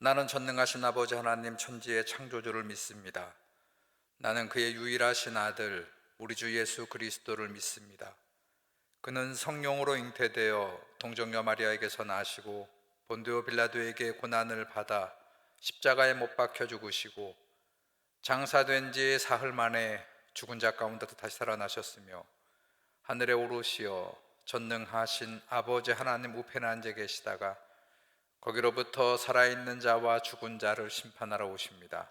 나는 전능하신 아버지 하나님 천지의 창조주를 믿습니다. 나는 그의 유일하신 아들 우리 주 예수 그리스도를 믿습니다. 그는 성령으로 잉태되어 동정녀 마리아에게서 나시고 본디오 빌라도에게 고난을 받아 십자가에 못 박혀 죽으시고 장사된 지 사흘 만에 죽은 자 가운데서 다시 살아나셨으며 하늘에 오르시어 전능하신 아버지 하나님 우편에 앉아 계시다가 거기로부터 살아있는 자와 죽은 자를 심판하러 오십니다.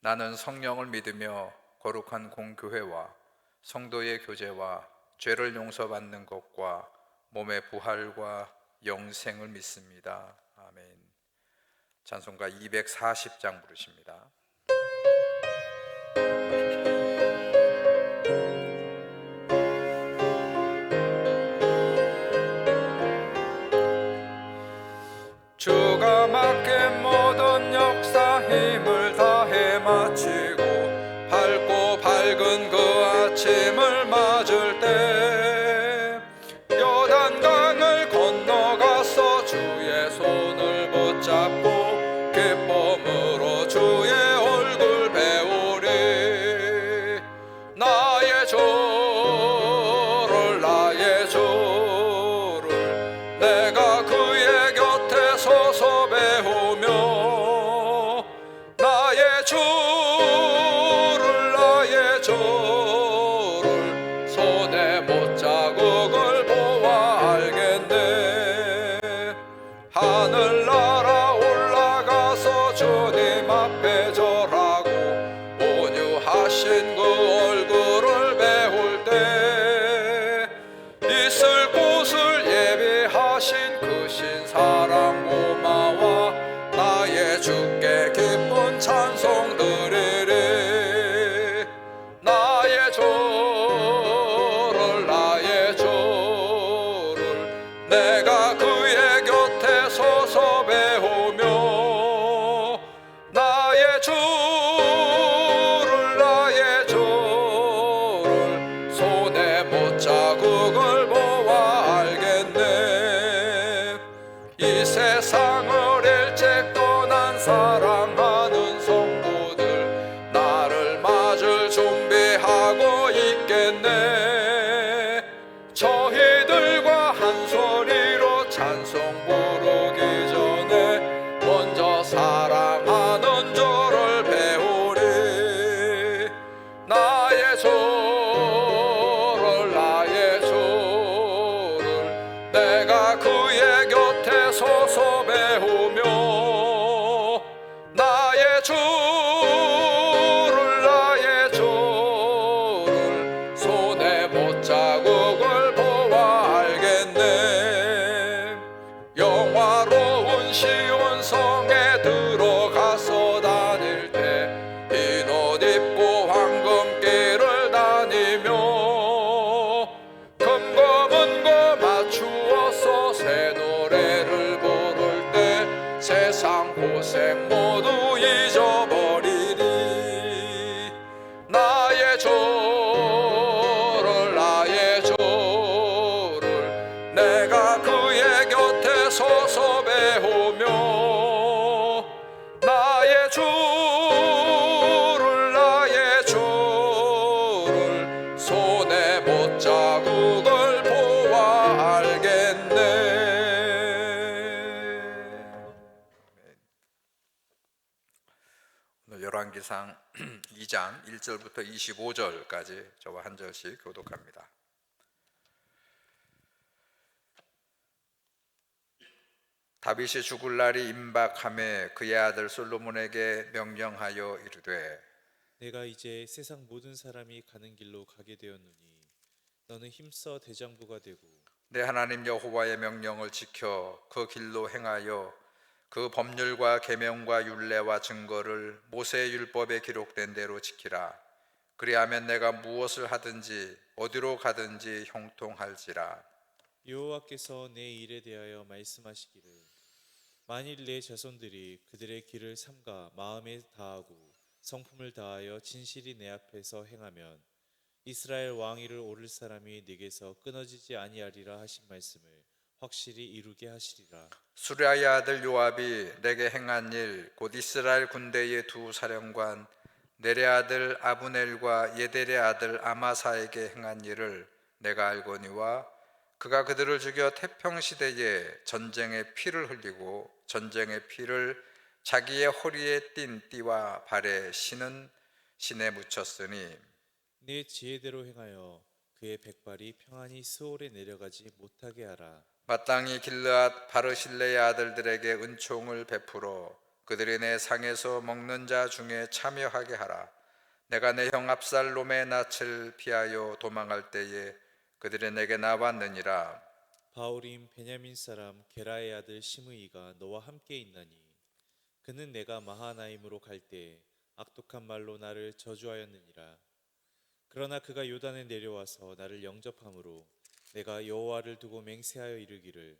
나는 성령을 믿으며 거룩한 공교회와 성도의 교제와 죄를 용서받는 것과 몸의 부활과 영생을 믿습니다. 아멘. 찬송가 240장 부르십니다. 주가 맡긴 모든 역사 힘을 다해 마치고 밝고 밝은 그 아침을 맞을 때 요단강을 건너가서 주의 손을 붙잡고 기쁨으로 주의 얼굴 배우리. 나의 주를 나의 주를 내가 그의 곁에 서서 배우며 나의 주를 손에 못자국을 보아 알겠네. 하늘나라 올라가서 주님 앞에 절하고 온유하신 그 얼굴을 배울 때 있을 곳을 예비하신 그 신사랑 고마워 나의 주께 기쁜 찬송 드리리. 나의 주를 내가 그의 곁에 서서 배우며 나의 주를 손에 못자국을 보아 알겠네. 이 세상을 일찍 떠난 사랑하는 성도들 나를 맞을 준비하고 있겠네. 저희들과 한 소리로 찬송 부르기 전에 먼저 사랑하는 주를 배우리. 나의 주를 내가 그의 곁에 서서 배우며 나의 주를 손에 못자국을 보아 알겠네. 영화로운 시온성에 들어가서 다닐 때 흰 옷 입고 황금길을 다니며 금검은거 맞추어서 새 노래를 부를 때 세상 고생 모두 잊어버리리. 나의 주를 내가 그의 곁에 서서 배우며 나의 주를 손에 못자국을 보아 알겠네. 오늘 열왕기상 2장 1절부터 25절까지 저와 한 절씩 교독합니다. 다윗이 죽을 날이 임박하매 그의 아들 솔로몬에게 명령하여 이르되 내가 이제 세상 모든 사람이 가는 길로 가게 되었노니 너는 힘써 대장부가 되고 내 하나님 여호와의 명령을 지켜 그 길로 행하여 그 법률과 계명과 율례와 증거를 모세의 율법에 기록된 대로 지키라. 그리하면 내가 무엇을 하든지 어디로 가든지 형통할지라. 여호와께서 내 일에 대하여 말씀하시기를 만일 내 자손들이 그들의 길을 삼가 마음에 다하고 성품을 다하여 진실이 내 앞에서 행하면 이스라엘 왕위를 오를 사람이 네게서 끊어지지 아니하리라 하신 말씀을 확실히 이루게 하시리라. 수리아의 아들 요압이 내게 행한 일, 곧 이스라엘 군대의 두 사령관 넬의 아들 아브넬과 예델의 아들 아마사에게 행한 일을 내가 알거니와 그가 그들을 죽여 태평 시대에 전쟁의 피를 흘리고 전쟁의 피를 자기의 허리에 띤 띠와 발에 신은 신에 묻혔으니 내 지혜대로 행하여 그의 백발이 평안히 스올에 내려가지 못하게 하라. 마땅히 길르앗 바르실레의 아들들에게 은총을 베풀어 그들이 내 상에서 먹는 자 중에 참여하게 하라. 내가 내 형 압살롬의 낯을 피하여 도망할 때에 그들이 내게 나왔느니라. 바울임 베냐민 사람 게라의 아들 시므이가 너와 함께 있나니 그는 내가 마하나임으로 갈 때 악독한 말로 나를 저주하였느니라. 그러나 그가 요단에 내려와서 나를 영접함으로 내가 여호와를 두고 맹세하여 이르기를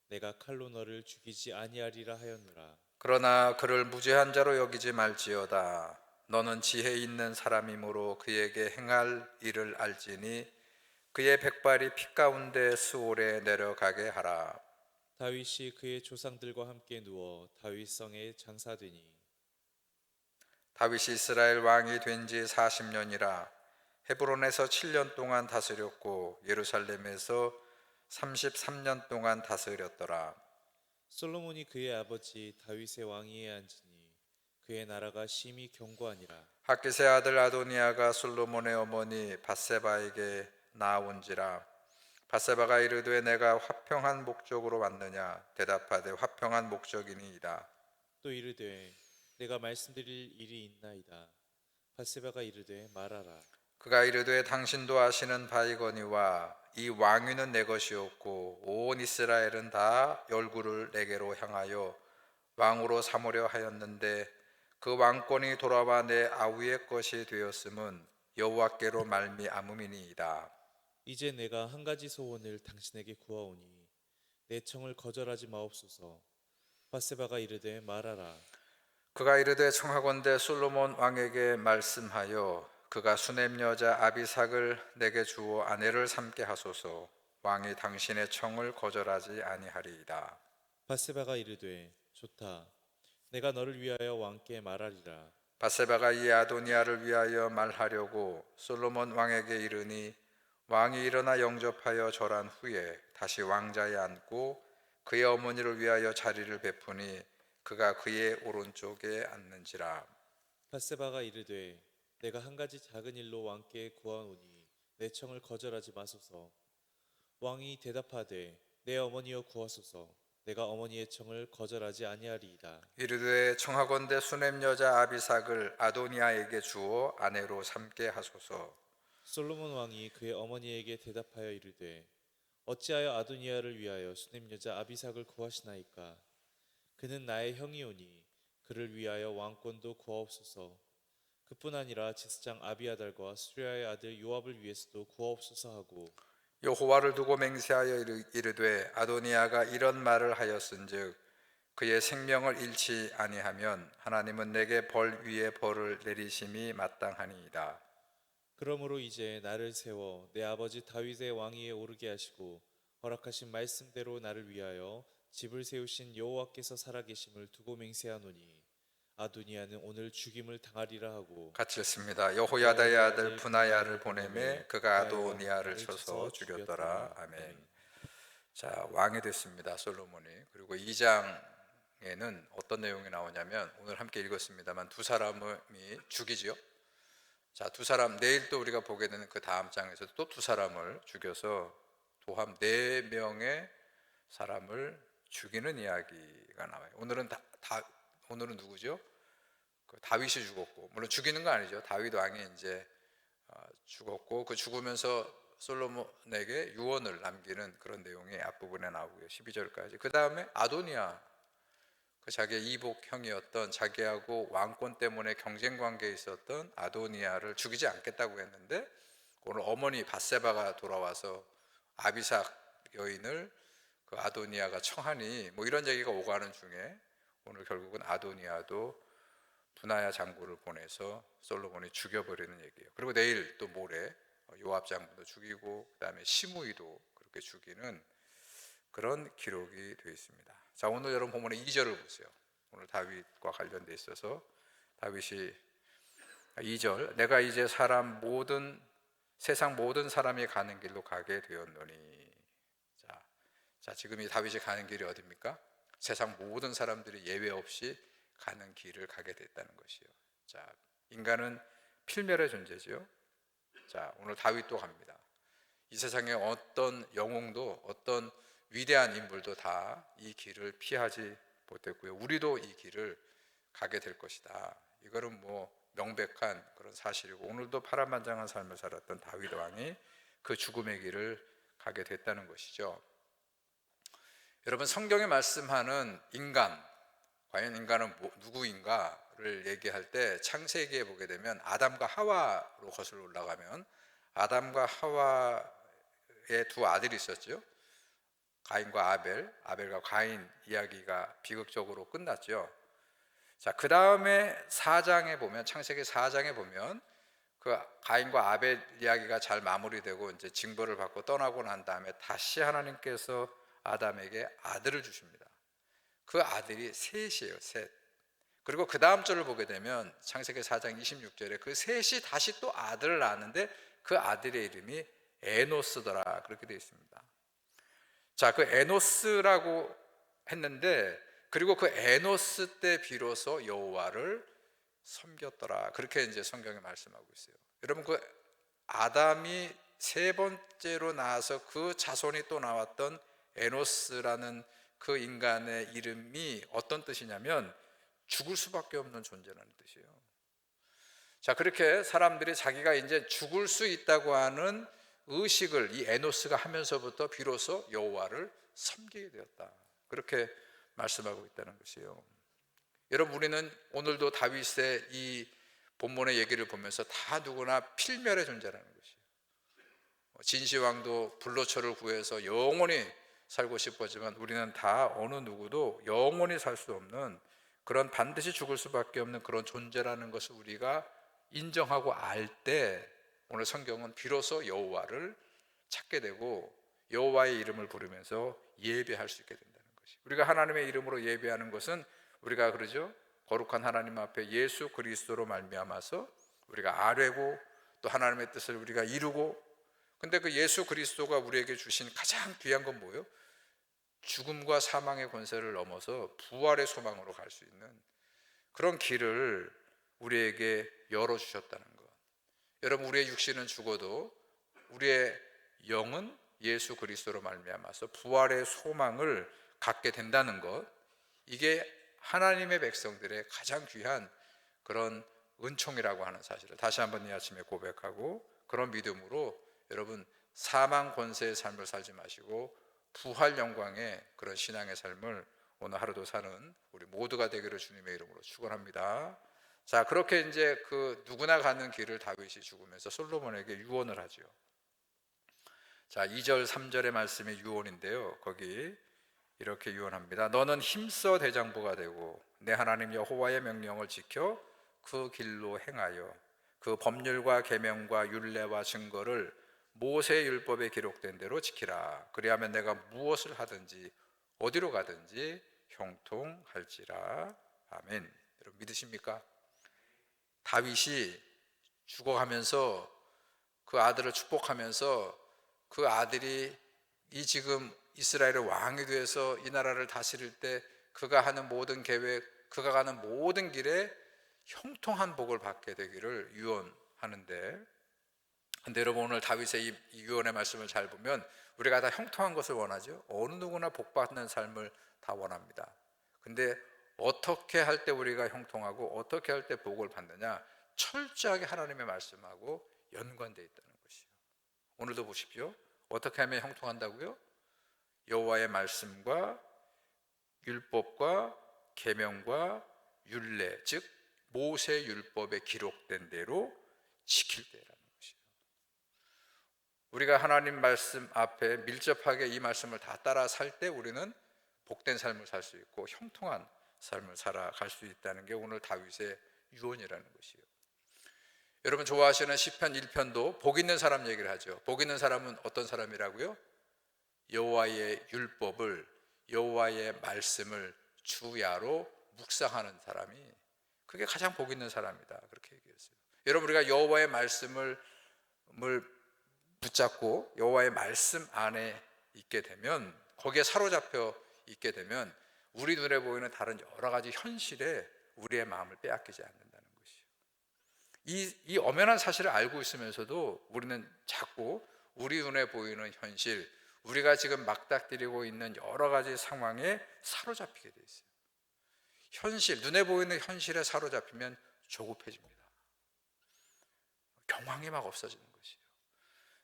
내가 칼로 너를 죽이지 아니하리라 하였노라. 그러나 그를 무죄한 자로 여기지 말지어다. 너는 지혜 있는 사람이므로 그에게 행할 일을 알지니 그의 백발이 피 가운데 스올에 내려가게 하라. 다윗이 그의 조상들과 함께 누워 다윗성에 장사되니 다윗이 이스라엘 왕이 된 지 40년이라. 헤브론에서 7년 동안 다스렸고 예루살렘에서 33년 동안 다스렸더라. 솔로몬이 그의 아버지 다윗의 왕위에 앉으니 그의 나라가 심히 견고하니라. 학깃의 아들 아도니아가 솔로몬의 어머니 밧세바에게 나아온지라. 밧세바가 이르되 내가 화평한 목적으로 왔느냐. 대답하되 화평한 목적이니이다. 또 이르되 내가 말씀드릴 일이 있나이다. 바세바가 이르되 말하라. 그가 이르되 당신도 아시는 바이거니와 이 왕위는 내 것이었고 온 이스라엘은 다 열구를 내게로 향하여 왕으로 삼으려 하였는데 그 왕권이 돌아와 내 아우의 것이 되었음은 여호와께로 말미암음이니이다. 이제 내가 한 가지 소원을 당신에게 구하오니 내 청을 거절하지 마옵소서. 바세바가 이르되 말하라. 그가 이르되 청하건대 솔로몬 왕에게 말씀하여 그가 수냄 여자 아비삭을 내게 주어 아내를 삼게 하소서. 왕이 당신의 청을 거절하지 아니하리이다. 바세바가 이르되 좋다. 내가 너를 위하여 왕께 말하리라. 밧세바가 이 아도니아를 위하여 말하려고 솔로몬 왕에게 이르니 왕이 일어나 영접하여 절한 후에 다시 왕자에 앉고 그의 어머니를 위하여 자리를 베푸니 그가 그의 오른쪽에 앉는지라. 바세바가 이르되 내가 한 가지 작은 일로 왕께 구하오니 내 청을 거절하지 마소서. 왕이 대답하되 내 어머니여 구하소서. 내가 어머니의 청을 거절하지 아니하리이다. 이르되 청하건대 수냄 여자 아비삭을 아도니아에게 주어 아내로 삼게 하소서. 솔로몬 왕이 그의 어머니에게 대답하여 이르되 어찌하여 아도니아를 위하여 수냄 여자 아비삭을 구하시나이까? 그는 나의 형이오니 그를 위하여 왕권도 구하옵소서. 그뿐 아니라 제사장 아비아달과 수리아의 아들 요압을 위해서도 구하옵소서 하고 여호와를 두고 맹세하여 이르되 아도니아가 이런 말을 하였은즉 그의 생명을 잃지 아니하면 하나님은 내게 벌 위에 벌을 내리심이 마땅하니이다. 그러므로 이제 나를 세워 내 아버지 다윗의 왕위에 오르게 하시고 허락하신 말씀대로 나를 위하여 집을 세우신 여호와께서 살아계심을 두고 맹세하노니 아도니아는 오늘 죽임을 당하리라 하고 같이 읽습니다. 여호야다의 아들 분하야를 보내매 그가 아도니아를 쳐서 죽였더라. 아멘. 자, 왕이 됐습니다. 솔로몬이. 그리고 2장에는 어떤 내용이 나오냐면 오늘 함께 읽었습니다만 두 사람이 죽이지요. 자, 두 사람 내일 또 우리가 보게 되는 그 다음 장에서 또 두 사람을 죽여서 도합 4명의 사람을 죽이는 이야기가 나와요. 오늘은 누구죠? 그 다윗이 죽었고, 물론 죽이는 거 아니죠. 다윗 왕이 이제 죽었고 그 죽으면서 솔로몬에게 유언을 남기는 그런 내용이 앞부분에 나오고요. 12절까지. 그 다음에 아도니아, 그 자기의 이복 형이었던 자기하고 왕권 때문에 경쟁 관계에 있었던 아도니아를 죽이지 않겠다고 했는데 오늘 어머니 밧세바가 돌아와서 아비삭 여인을 그 아도니아가 청하니 뭐 이런 얘기가 오가는 중에 오늘 결국은 아도니아도 분하야 장군을 보내서 솔로몬이 죽여버리는 얘기예요. 그리고 내일 또 모레 요압 장군도 죽이고 그다음에 시므이도 그렇게 죽이는 그런 기록이 되어 있습니다. 자, 오늘 여러분 본문의 2절을 보세요. 오늘 다윗과 관련돼 있어서 다윗이 2절, 내가 이제 세상 모든 사람이 가는 길로 가게 되었노니. 자, 지금 이 다윗이 가는 길이 어디입니까? 세상 모든 사람들이 예외 없이 가는 길을 가게 됐다는 것이요. 자, 인간은 필멸의 존재지요. 자, 오늘 다윗도 갑니다. 이 세상에 어떤 영웅도 어떤 위대한 인물도 다 이 길을 피하지 못했고요. 우리도 이 길을 가게 될 것이다. 이거는 뭐 명백한 그런 사실이고, 오늘도 파란만장한 삶을 살았던 다윗 왕이 그 죽음의 길을 가게 됐다는 것이죠. 여러분, 성경이 말씀하는 인간, 과연 인간은 누구인가를 얘기할 때 창세기에 보게 되면 아담과 하와로 거슬러 올라가면 아담과 하와의 두 아들이 있었죠. 가인과 아벨과 가인 이야기가 비극적으로 끝났죠. 자, 그 다음에 4장에 보면, 창세기 4장에 보면 그 가인과 아벨 이야기가 잘 마무리되고 이제 징벌을 받고 떠나고 난 다음에 다시 하나님께서 아담에게 아들을 주십니다. 그 아들이 셋이에요, 셋. 그리고 그 다음 절을 보게 되면 창세기 4장 26절에 그 셋이 다시 또 아들을 낳았는데 그 아들의 이름이 에노스더라, 그렇게 되어 있습니다. 자, 그 에노스라고 했는데, 그리고 그 에노스 때 비로소 여호와를 섬겼더라, 그렇게 이제 성경이 말씀하고 있어요. 여러분, 그 아담이 세 번째로 나와서 그 자손이 또 나왔던 에노스라는 그 인간의 이름이 어떤 뜻이냐면 죽을 수밖에 없는 존재라는 뜻이에요. 자, 그렇게 사람들이 자기가 이제 죽을 수 있다고 하는 의식을 이 에노스가 하면서부터 비로소 여호와를 섬기게 되었다, 그렇게 말씀하고 있다는 것이에요. 여러분, 우리는 오늘도 다윗의 이 본문의 얘기를 보면서 다 누구나 필멸의 존재라는 것이에요. 진시황도 불로초를 구해서 영원히 살고 싶었지만 우리는 다 어느 누구도 영원히 살 수 없는 그런 반드시 죽을 수밖에 없는 그런 존재라는 것을 우리가 인정하고 알 때 오늘 성경은 비로소 여호와를 찾게 되고 여호와의 이름을 부르면서 예배할 수 있게 된다는 것이, 우리가 하나님의 이름으로 예배하는 것은 우리가 그러죠, 거룩한 하나님 앞에 예수 그리스도로 말미암아서 우리가 아뢰고 또 하나님의 뜻을 우리가 이루고, 근데 그 예수 그리스도가 우리에게 주신 가장 귀한 건 뭐예요? 죽음과 사망의 권세를 넘어서 부활의 소망으로 갈 수 있는 그런 길을 우리에게 열어주셨다는 것. 여러분, 우리의 육신은 죽어도 우리의 영은 예수 그리스도로 말미암아서 부활의 소망을 갖게 된다는 것, 이게 하나님의 백성들의 가장 귀한 그런 은총이라고 하는 사실을 다시 한번 이 아침에 고백하고, 그런 믿음으로 여러분 사망 권세의 삶을 살지 마시고 부활 영광의 그런 신앙의 삶을 오늘 하루도 사는 우리 모두가 되기를 주님의 이름으로 축원합니다. 자, 그렇게 이제 그 누구나 가는 길을 다윗이 죽으면서 솔로몬에게 유언을 하죠. 자, 2절 3절의 말씀이 유언인데요, 거기 이렇게 유언합니다. 너는 힘써 대장부가 되고 내 하나님 여호와의 명령을 지켜 그 길로 행하여 그 법률과 계명과 율례와 증거를 모세의 율법에 기록된 대로 지키라. 그리하면 내가 무엇을 하든지 어디로 가든지 형통할지라. 아멘. 여러분, 믿으십니까? 다윗이 죽어가면서 그 아들을 축복하면서 그 아들이 이 지금 이스라엘의 왕이 되어서 이 나라를 다스릴 때 그가 하는 모든 계획, 그가 가는 모든 길에 형통한 복을 받게 되기를 유언하는데, 근데 여러분, 오늘 다윗의 이 유언의 말씀을 잘 보면 우리가 다 형통한 것을 원하죠. 어느 누구나 복받는 삶을 다 원합니다. 근데 어떻게 할 때 우리가 형통하고 어떻게 할 때 복을 받느냐, 철저하게 하나님의 말씀하고 연관되어 있다는 것이요. 오늘도 보십시오. 어떻게 하면 형통한다고요? 여호와의 말씀과 율법과 계명과 율례, 즉 모세 율법에 기록된 대로 지킬 때라는 것이에요. 우리가 하나님 말씀 앞에 밀접하게 이 말씀을 다 따라 살 때 우리는 복된 삶을 살 수 있고 형통한 삶을 살아갈 수 있다는 게 오늘 다윗의 유언이라는 것이에요. 여러분, 좋아하시는 시편 1편도 복 있는 사람 얘기를 하죠. 복 있는 사람은 어떤 사람이라고요? 여호와의 율법을, 여호와의 말씀을 주야로 묵상하는 사람이 그게 가장 복 있는 사람이다, 그렇게 얘기했어요. 여러분, 우리가 여호와의 말씀을 붙잡고 여호와의 말씀 안에 있게 되면, 거기에 사로잡혀 있게 되면 우리 눈에 보이는 다른 여러 가지 현실에 우리의 마음을 빼앗기지 않는다는 것이요. 이 엄연한 사실을 알고 있으면서도 우리는 자꾸 우리 눈에 보이는 현실, 우리가 지금 막닥뜨리고 있는 여러 가지 상황에 사로잡히게 돼 있어요. 현실, 눈에 보이는 현실에 사로잡히면 조급해집니다. 경황이 막 없어지는 것이에요.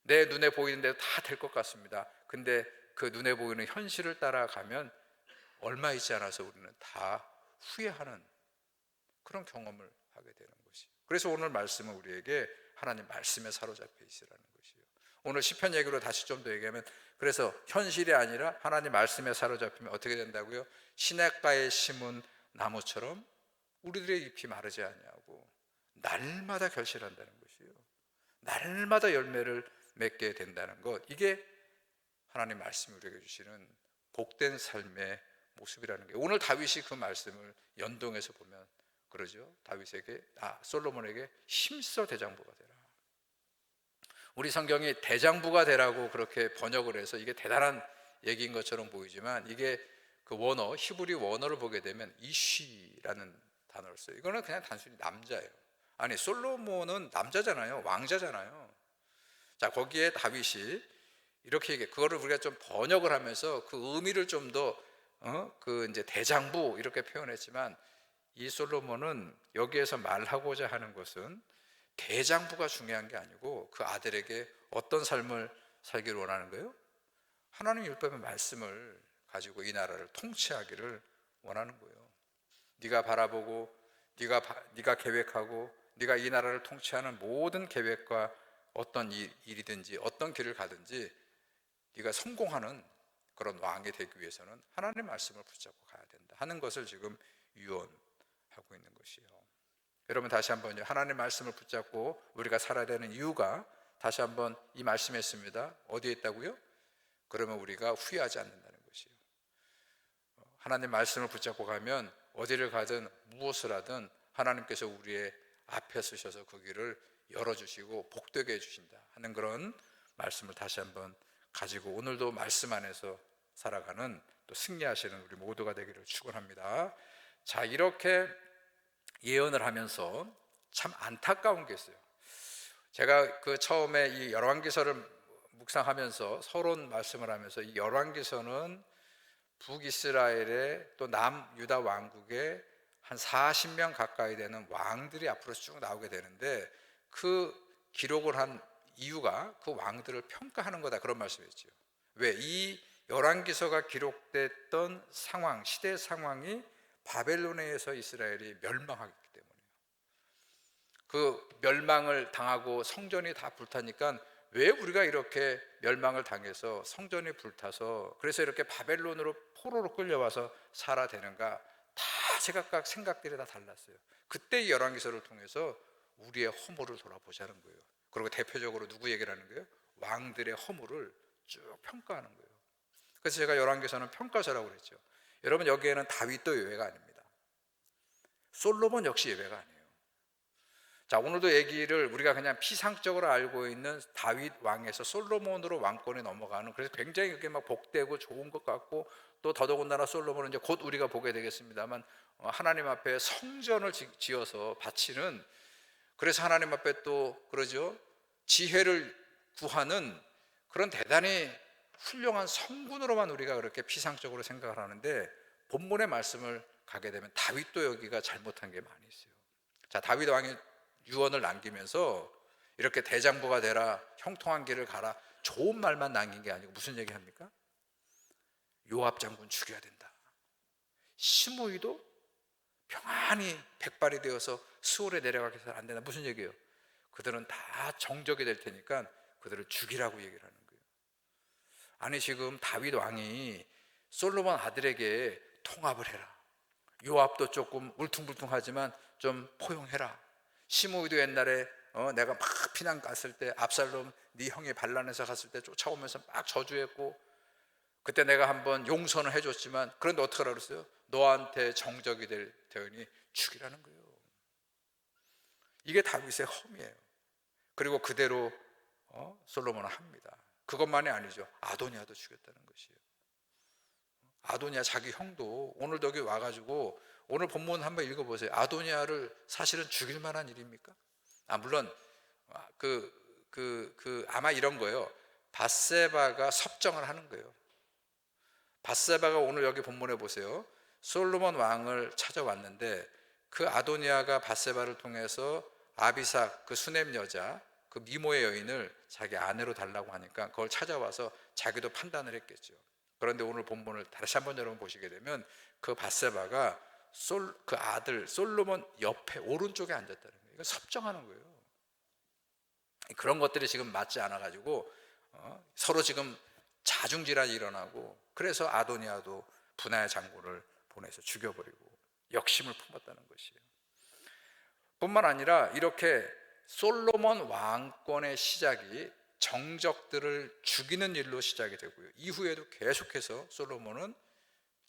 내 눈에 보이는 대로 다 될 것 같습니다. 근데 그 눈에 보이는 현실을 따라가면 얼마 있지 않아서 우리는 다 후회하는 그런 경험을 하게 되는 것이에요. 그래서 오늘 말씀은 우리에게 하나님 말씀에 사로잡혀 있으라는 것이에요. 오늘 시편 얘기로 다시 좀 더 얘기하면, 그래서 현실이 아니라 하나님 말씀에 사로잡히면 어떻게 된다고요? 시냇가에 심은 나무처럼 우리들의 잎이 마르지 아니하고 날마다 결실한다는 것이에요. 날마다 열매를 맺게 된다는 것, 이게 하나님 말씀이 우리에게 주시는 복된 삶의 모습이라는 게, 오늘 다윗이 그 말씀을 연동해서 보면 그러죠. 다윗에게, 솔로몬에게 힘써 대장부가 되라. 우리 성경이 대장부가 되라고 그렇게 번역을 해서 이게 대단한 얘기인 것처럼 보이지만, 이게 그 원어, 히브리 원어를 보게 되면 이쉬라는 단어를 써요. 이거는 그냥 단순히 남자예요. 아니, 솔로몬은 남자잖아요. 왕자잖아요. 자, 거기에 다윗이 이렇게 얘기해. 그거를 우리가 좀 번역을 하면서 그 의미를 좀 더 그 이제 대장부 이렇게 표현했지만, 이 솔로몬은 여기에서 말하고자 하는 것은 대장부가 중요한 게 아니고 그 아들에게 어떤 삶을 살기를 원하는 거예요? 하나님 율법의 말씀을 가지고 이 나라를 통치하기를 원하는 거예요. 네가 바라보고 네가 계획하고 네가 이 나라를 통치하는 모든 계획과 어떤 일이든지 어떤 길을 가든지 네가 성공하는 그런 왕이 되기 위해서는 하나님의 말씀을 붙잡고 가야 된다 하는 것을 지금 유언하고 있는 것이에요. 여러분, 다시 한번요, 하나님의 말씀을 붙잡고 우리가 살아야 되는 이유가 다시 한번 이 말씀에 있습니다. 어디에 있다고요? 그러면 우리가 후회하지 않는다는 것이에요. 하나님 말씀을 붙잡고 가면 어디를 가든 무엇을 하든 하나님께서 우리의 앞에 서셔서 그 길을 열어주시고 복되게 해주신다 하는 그런 말씀을 다시 한번 가지고 오늘도 말씀 안에서 살아가는, 또 승리하시는 우리 모두가 되기를 축원합니다. 자, 이렇게 예언을 하면서 참 안타까운 게 있어요. 제가 그 처음에 이 열왕기서를 묵상하면서 서론 말씀을 하면서, 이 열왕기서는 북이스라엘의 또 남유다 왕국의 한 40명 가까이 되는 왕들이 앞으로 쭉 나오게 되는데, 그 기록을 한 이유가 그 왕들을 평가하는 거다, 그런 말씀이었죠. 왜? 이 열왕기서가 기록됐던 상황, 시대 상황이 바벨론에 의해서 이스라엘이 멸망하기 때문이에요. 그 멸망을 당하고 성전이 다 불타니까, 왜 우리가 이렇게 멸망을 당해서 성전이 불타서 그래서 이렇게 바벨론으로 포로로 끌려와서 살아야 되는가, 다 제각각 생각들이 다 달랐어요. 그때 이 열왕기서를 통해서 우리의 허물을 돌아보자는 거예요. 그리고 대표적으로 누구 얘기를 하는 거예요? 왕들의 허물을 쭉 평가하는 거예요. 그래서 제가 열왕기서는 평가서라고 그랬죠. 여러분, 여기에는 다윗도 예외가 아닙니다. 솔로몬 역시 예외가 아니에요. 자, 오늘도 얘기를 우리가 그냥 피상적으로 알고 있는 다윗 왕에서 솔로몬으로 왕권에 넘어가는, 그래서 굉장히 그게 막 복되고 좋은 것 같고, 또 더더군다나 솔로몬은 이제 곧 우리가 보게 되겠습니다만 하나님 앞에 성전을 지어서 바치는, 그래서 하나님 앞에 또 그러죠, 지혜를 구하는 그런 대단히 훌륭한 성군으로만 우리가 그렇게 피상적으로 생각을 하는데, 본문의 말씀을 가게 되면 다윗도 여기가 잘못한 게 많이 있어요. 자, 다윗 왕이 유언을 남기면서 이렇게 대장부가 되라, 형통한 길을 가라, 좋은 말만 남긴 게 아니고 무슨 얘기 합니까? 요압 장군 죽여야 된다. 시므이도 평안히 백발이 되어서 수월에 내려가게 해서는 안 된다. 무슨 얘기예요? 그들은 다 정적이 될 테니까 그들을 죽이라고 얘기를 하는 거예요. 아니, 지금 다윗 왕이 솔로몬 아들에게 통합을 해라, 요압도 조금 울퉁불퉁하지만 좀 포용해라, 시므이도 옛날에 내가 막 피난 갔을 때 압살롬 네 형이 반란해서 갔을 때 쫓아오면서 막 저주했고, 그때 내가 한번 용서는 해줬지만 그런데 어떻게 하라 그랬어요? 너한테 정적이 되니 죽이라는 거예요. 이게 다윗의 험이에요. 그리고 그대로 솔로몬은 합니다. 그것만이 아니죠. 아도니아도 죽였다는 것이에요. 아도니아 자기 형도 오늘도 여기 와가지고 오늘 본문 한번 읽어보세요. 아도니아를 사실은 죽일 만한 일입니까? 물론 아마 이런 거예요. 밧세바가 섭정을 하는 거예요. 밧세바가 오늘 여기 본문에 보세요. 솔로몬 왕을 찾아왔는데 그 아도니아가 밧세바를 통해서 아비삭 그 수넴 여자 그 미모의 여인을 자기 아내로 달라고 하니까 그걸 찾아와서 자기도 판단을 했겠죠. 그런데 오늘 본문을 다시 한번 여러분 보시게 되면 그 밧세바가 그 아들 솔로몬 옆에 오른쪽에 앉았다는 거예요. 이거 섭정하는 거예요. 그런 것들이 지금 맞지 않아 가지고 서로 지금 자중질환이 일어나고, 그래서 아도니아도 분하의 장군을 보내서 죽여버리고 역심을 품었다는 것이에요. 뿐만 아니라 이렇게 솔로몬 왕권의 시작이 정적들을 죽이는 일로 시작이 되고요, 이후에도 계속해서 솔로몬은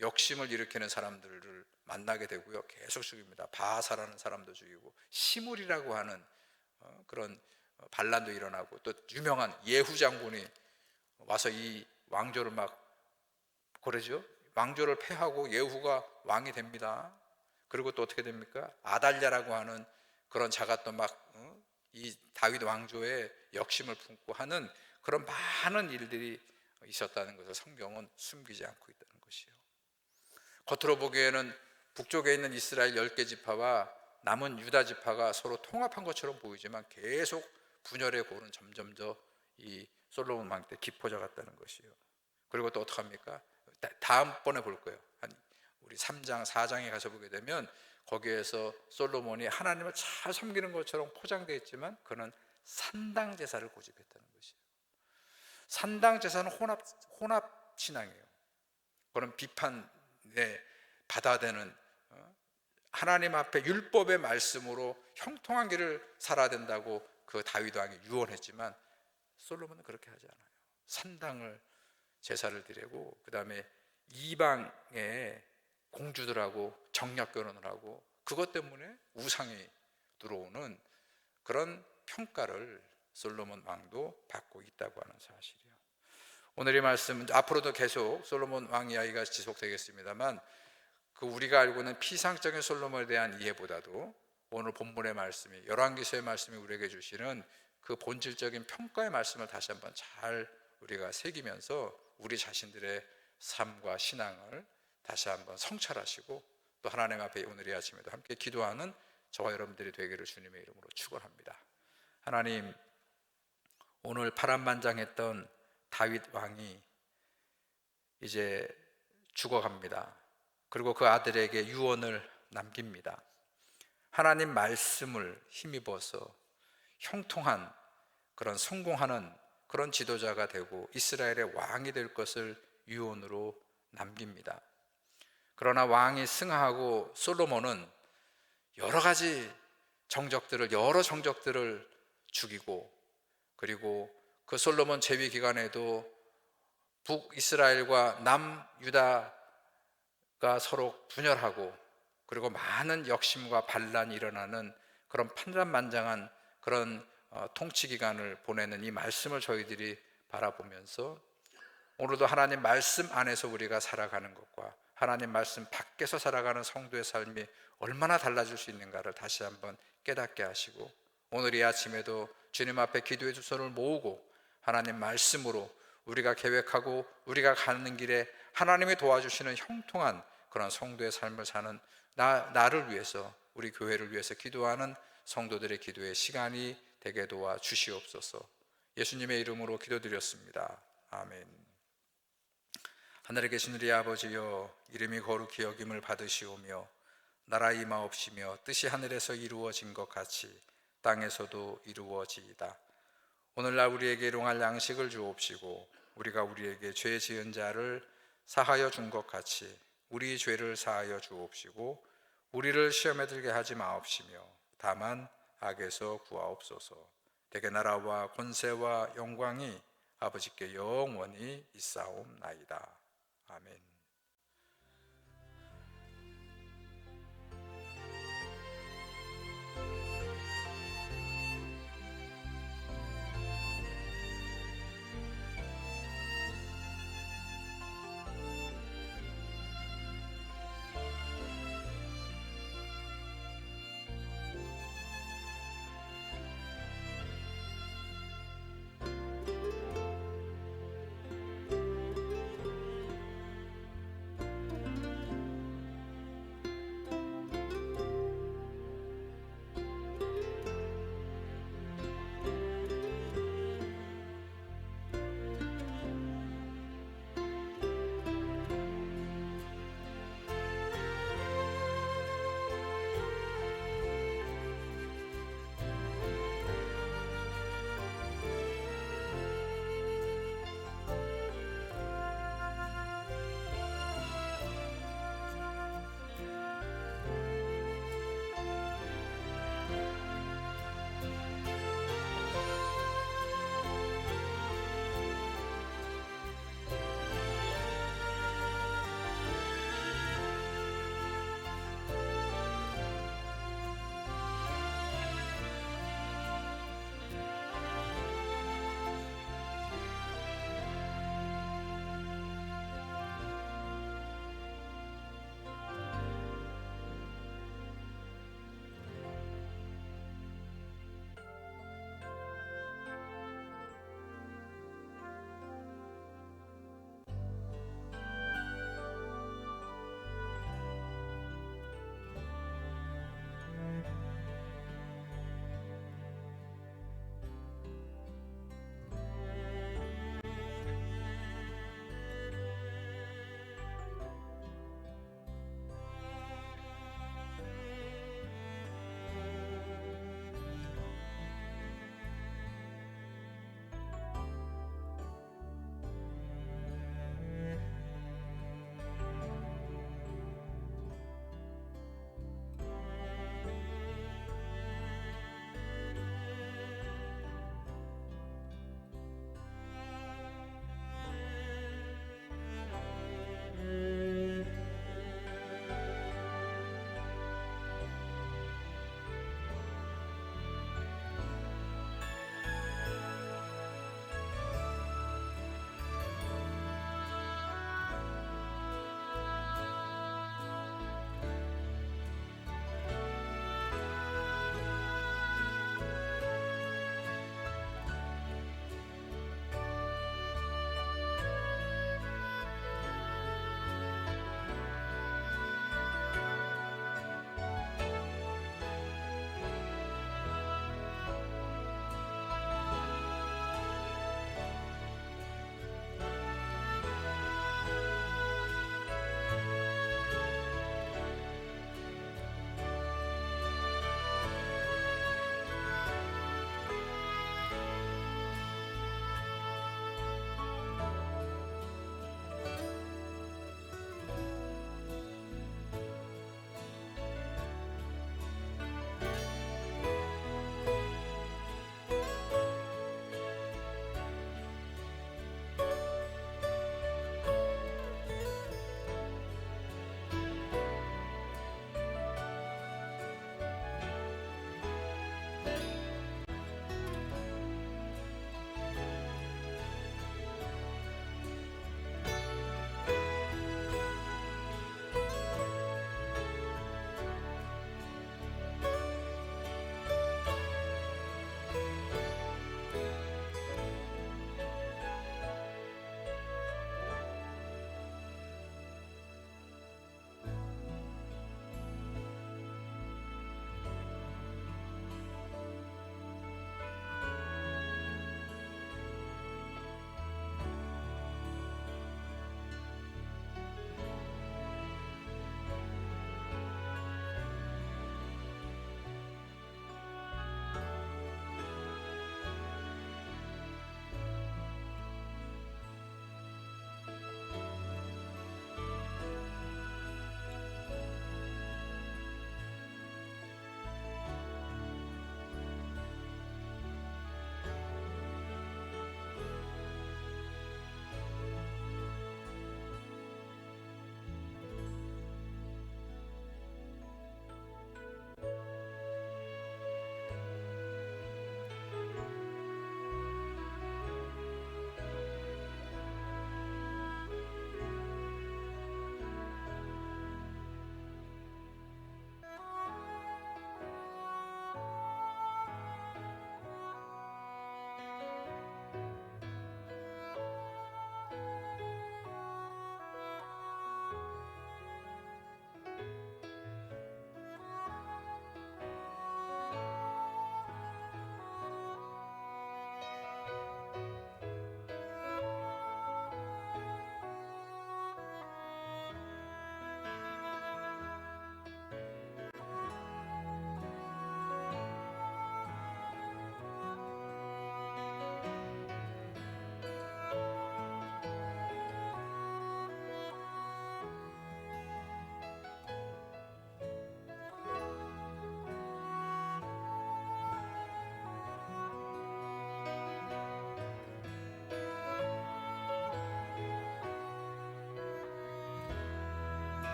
역심을 일으키는 사람들을 만나게 되고요, 계속 죽입니다. 바하사라는 사람도 죽이고 시물이라고 하는 그런 반란도 일어나고, 또 유명한 예후 장군이 와서 이 왕조를 막 그러죠. 왕조를 패하고 예후가 왕이 됩니다. 그리고 또 어떻게 됩니까? 아달랴라고 하는 그런 자가 또 막 이 다윗 왕조의 역심을 품고 하는 그런 많은 일들이 있었다는 것을 성경은 숨기지 않고 있다는 것이에요. 겉으로 보기에는 북쪽에 있는 이스라엘 10개 지파와 남은 유다 지파가 서로 통합한 것처럼 보이지만 계속 분열의 골은 점점 더 이 솔로몬 왕 때 깊어져 갔다는 것이에요. 그리고 또 어떡합니까? 다음번에 볼 거예요. 우리 3장 4장에 가서 보게 되면 거기에서 솔로몬이 하나님을 잘 섬기는 것처럼 포장되어 있지만 그는 산당 제사를 고집했다는 것이에요. 산당 제사는 혼합 신앙이에요. 그런 비판에 받아대는 하나님 앞에 율법의 말씀으로 형통한 길을 살아야 된다고 그 다윗 왕이 유언했지만 솔로몬은 그렇게 하지 않아요. 산당을 제사를 드리고 그 다음에 이방의 공주들하고 정략 결혼을 하고 그것 때문에 우상이 들어오는 그런 평가를 솔로몬 왕도 받고 있다고 하는 사실이에요. 오늘 이 말씀은 앞으로도 계속 솔로몬 왕 이야기가 지속되겠습니다만 그 우리가 알고 있는 피상적인 솔로몬에 대한 이해보다도 오늘 본문의 말씀이, 열왕기서의 말씀이 우리에게 주시는 그 본질적인 평가의 말씀을 다시 한번 잘 우리가 새기면서 우리 자신들의 삶과 신앙을 다시 한번 성찰하시고 또 하나님 앞에 오늘 이 아침에도 함께 기도하는 저와 여러분들이 되기를 주님의 이름으로 축원합니다. 하나님, 오늘 파란만장했던 다윗 왕이 이제 죽어갑니다. 그리고 그 아들에게 유언을 남깁니다. 하나님 말씀을 힘입어서 형통한 그런 성공하는 그런 지도자가 되고 이스라엘의 왕이 될 것을 유언으로 남깁니다. 그러나 왕이 승하하고 솔로몬은 여러 정적들을 죽이고, 그리고 그 솔로몬 재위 기간에도 북이스라엘과 남유다가 서로 분열하고, 그리고 많은 역심과 반란이 일어나는 그런 판단만장한 그런 통치 기간을 보내는 이 말씀을 저희들이 바라보면서 오늘도 하나님 말씀 안에서 우리가 살아가는 것과 하나님 말씀 밖에서 살아가는 성도의 삶이 얼마나 달라질 수 있는가를 다시 한번 깨닫게 하시고, 오늘 이 아침에도 주님 앞에 기도의 두 손을 모으고 하나님 말씀으로 우리가 계획하고 우리가 가는 길에 하나님이 도와주시는 형통한 그런 성도의 삶을 사는 나를 위해서, 우리 교회를 위해서 기도하는 성도들의 기도의 시간이 되게 도와 주시옵소서. 예수님의 이름으로 기도드렸습니다. 아멘. 하늘에 계신 우리 아버지여, 이름이 거룩히 여김을 받으시오며 나라 임하옵시며 뜻이 하늘에서 이루어진 것 같이 땅에서도 이루어지이다. 오늘날 우리에게 일용할 양식을 주옵시고 우리가 우리에게 죄 지은 자를 사하여 준 것 같이 우리 죄를 사하여 주옵시고 우리를 시험에 들게 하지 마옵시며 다만 악에서 구하옵소서. 대개 나라와 권세와 영광이 아버지께 영원히 있사옵나이다. 아멘.